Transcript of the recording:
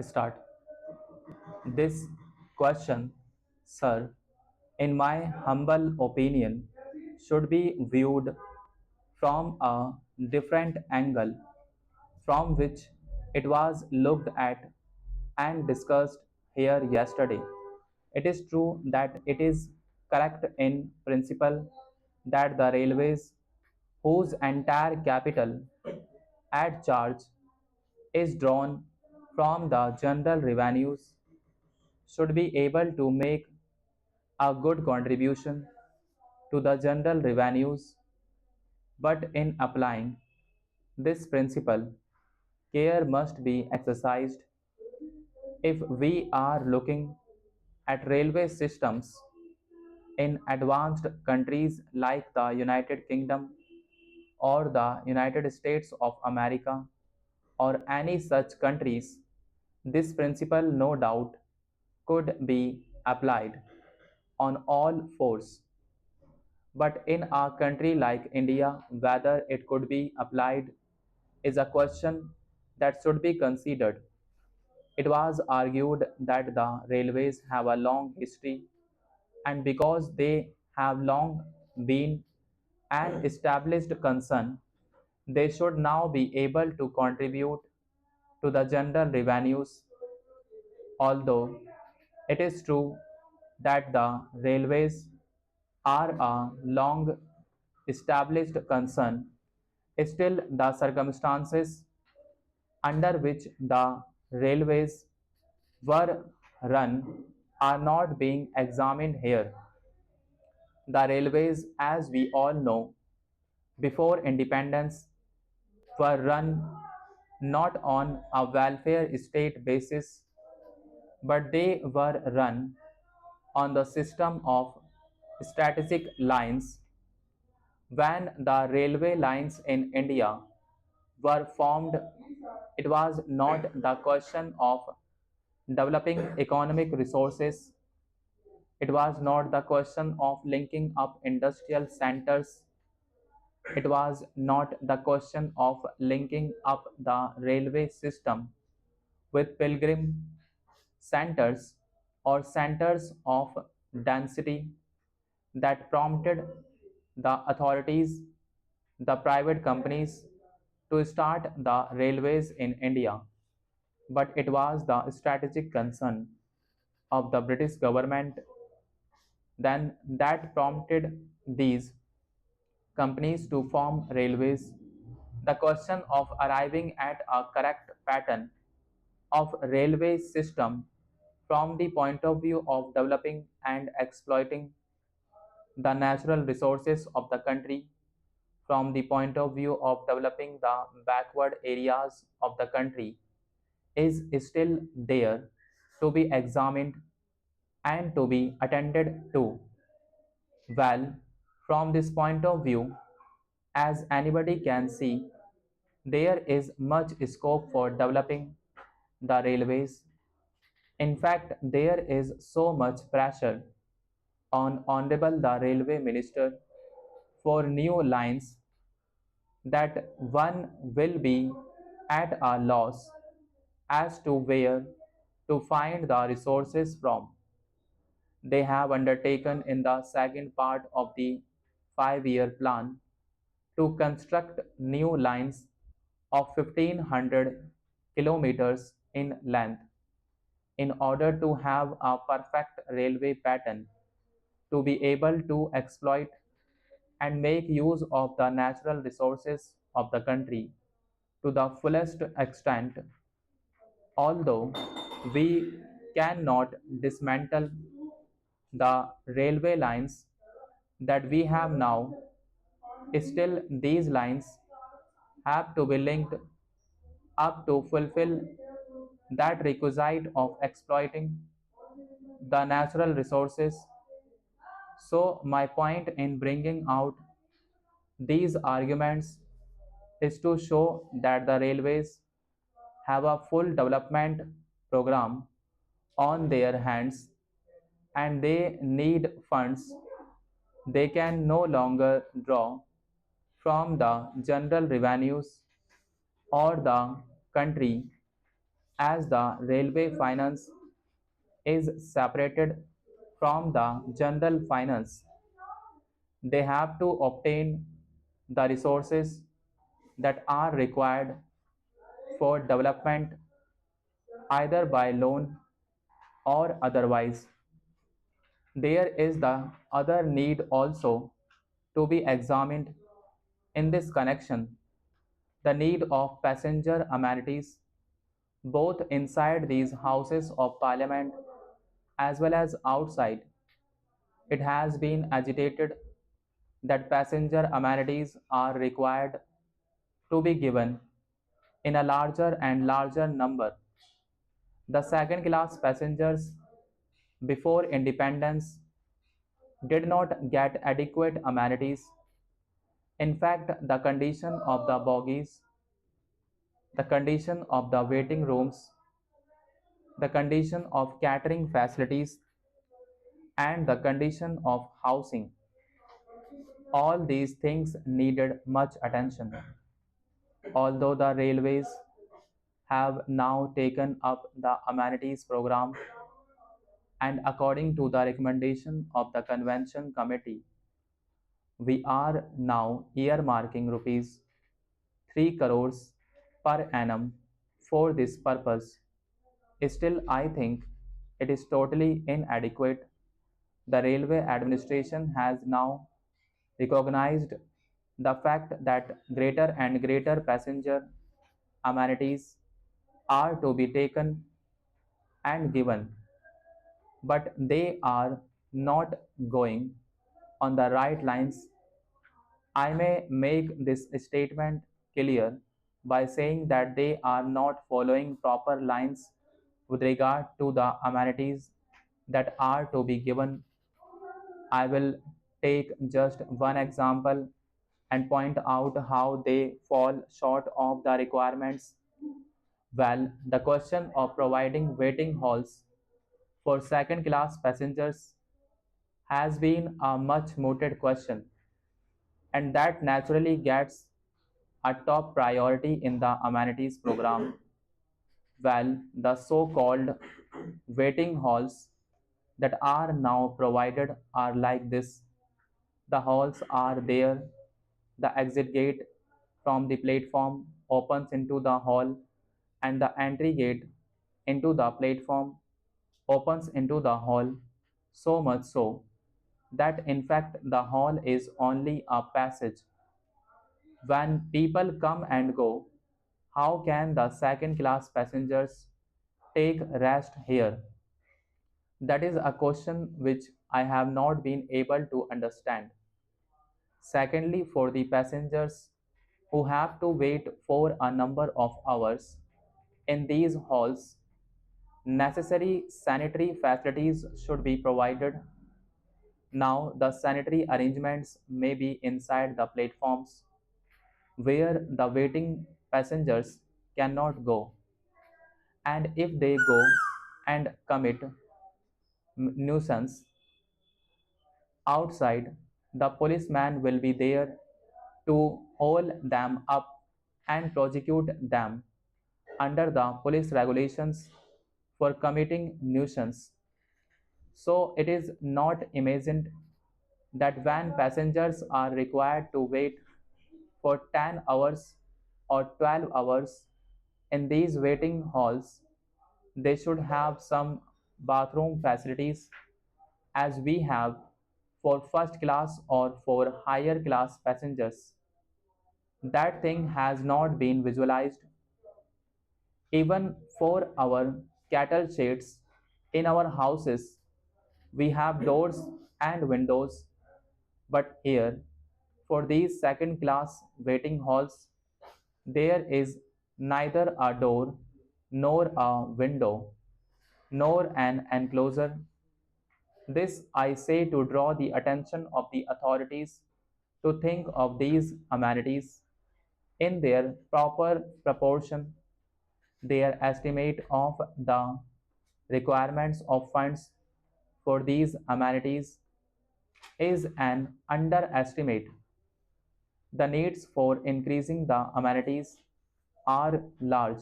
Start. This question, sir, in my humble opinion, should be viewed from a different angle from which it was looked at and discussed here yesterday. It is true that it is correct in principle that the railways, whose entire capital at charge is drawn from the general revenues, should be able to make a good contribution to the general revenues, but in applying this principle, care must be exercised if we are looking at railway systems in advanced countries like the United Kingdom or the United States of America or any such countries. This principle, no doubt, could be applied on all fours. But in a country like India, whether it could be applied is a question that should be considered. It was argued that the railways have a long history, and because they have long been an established concern, they should now be able to contribute to the general revenues. Although it is true that the railways are a long established concern, still the circumstances under which the railways were run are not being examined here. The railways, as we all know, before independence were run not on a welfare state basis, but they were run on the system of strategic lines. When the railway lines in India were formed, it was not the question of developing economic resources. It was not the question of linking up industrial centers. It was not the question of linking up the railway system with pilgrim centers or centers of density that prompted the authorities, the private companies, to start the railways in India. But it was the strategic concern of the British government then that prompted these companies to form railways. The question of arriving at a correct pattern of railway system from the point of view of developing and exploiting the natural resources of the country, from the point of view of developing the backward areas of the country, is still there to be examined and to be attended to. Well, from this point of view, as anybody can see, there is much scope for developing the railways. In fact, there is so much pressure on Honorable the Railway Minister for new lines that one will be at a loss as to where to find the resources from. They have undertaken in the second part of the 5-year plan to construct new lines of 1500 kilometers in length in order to have a perfect railway pattern to be able to exploit and make use of the natural resources of the country to the fullest extent. Although we cannot dismantle the railway lines that we have now, still these lines have to be linked up to fulfill that requisite of exploiting the natural resources. So, my point in bringing out these arguments is to show that the railways have a full development program on their hands and they need funds they can no longer draw from the general revenues or the country as the railway finance is separated from the general finance. They have to obtain the resources that are required for development either by loan or otherwise. There is the other need also to be examined in this connection, the need of passenger amenities both inside these houses of parliament as well as outside. It has been agitated that passenger amenities are required to be given in a larger and larger number. The second class passengers before independence did not get adequate amenities. In fact, the condition of the bogies, the condition of the waiting rooms, the condition of catering facilities, and the condition of housing, all these things needed much attention. Although the railways have now taken up the amenities program, and according to the recommendation of the convention committee, we are now earmarking rupees 3 crores per annum for this purpose. Still, I think it is totally inadequate. The railway administration has now recognized the fact that greater and greater passenger amenities are to be taken and given, but they are not going on the right lines. I may make this statement clear by saying that they are not following proper lines with regard to the amenities that are to be given. I will take just one example and point out how they fall short of the requirements. Well, the question of providing waiting halls for second class passengers has been a much mooted question, and that naturally gets a top priority in the amenities program. Well, the so called waiting halls that are now provided are like this. The halls are there, the exit gate from the platform opens into the hall, and the entry gate into the platform opens into the hall, so much so that in fact the hall is only a passage. When people come and go, how can the second class passengers take rest here? That is a question which I have not been able to understand. Secondly, for the passengers who have to wait for a number of hours in these halls, necessary sanitary facilities should be provided. Now, the sanitary arrangements may be inside the platforms where the waiting passengers cannot go, and if they go and commit nuisance outside, the policeman will be there to hold them up and prosecute them under the police regulations for committing nuisance. So it is not imagined that when passengers are required to wait for 10 hours or 12 hours in these waiting halls, they should have some bathroom facilities as we have for first class or for higher class passengers. That thing has not been visualized. Even for our cattle sheds in our houses, we have doors and windows, but here, for these second class waiting halls, there is neither a door nor a window nor an enclosure. This I say to draw the attention of the authorities to think of these amenities in their proper proportion. Their estimate of the requirements of funds for these amenities is an underestimate. The needs for increasing the amenities are large.